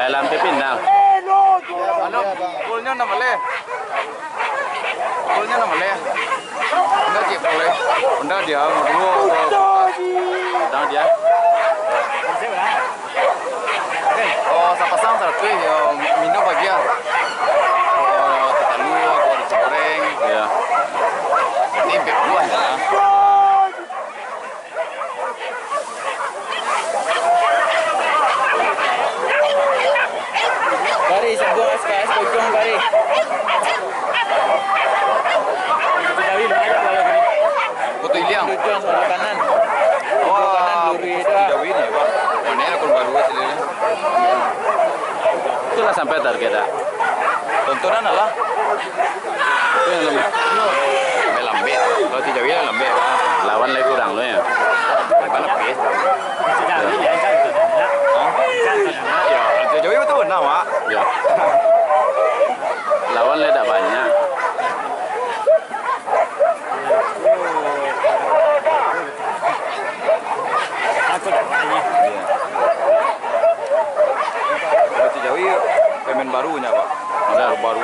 Thailand pindah. Ano? Golnya na mali. Golnya na mali. Enggak cip boleh. Enggak dia dulu. Đang dia. Oh, sa pasang sa tuh ya minum bagian. Oh, tetalu aku ada goreng. Ya. Tempe buah ya. Kari sebuah SKS pocong kari. Jadi banyak kalau gini. Foto Iliang. Pocong sebelah kanan. Oh, kanan luri itu. jauh ini ya, Pak. Mana ya kon baru sih ini. Itulah sampai target dah. Tontonan lah. Itu yang lebih. Lambe. Kalau di Jawa lambe. Lawan lagi kurang loh ya. Mana pes. Ya, di Jawa itu benar, Pak. Ya. Lawan lagi tak banyak. Kalau di Jawa pemain barunya, Pak. Udah. Baru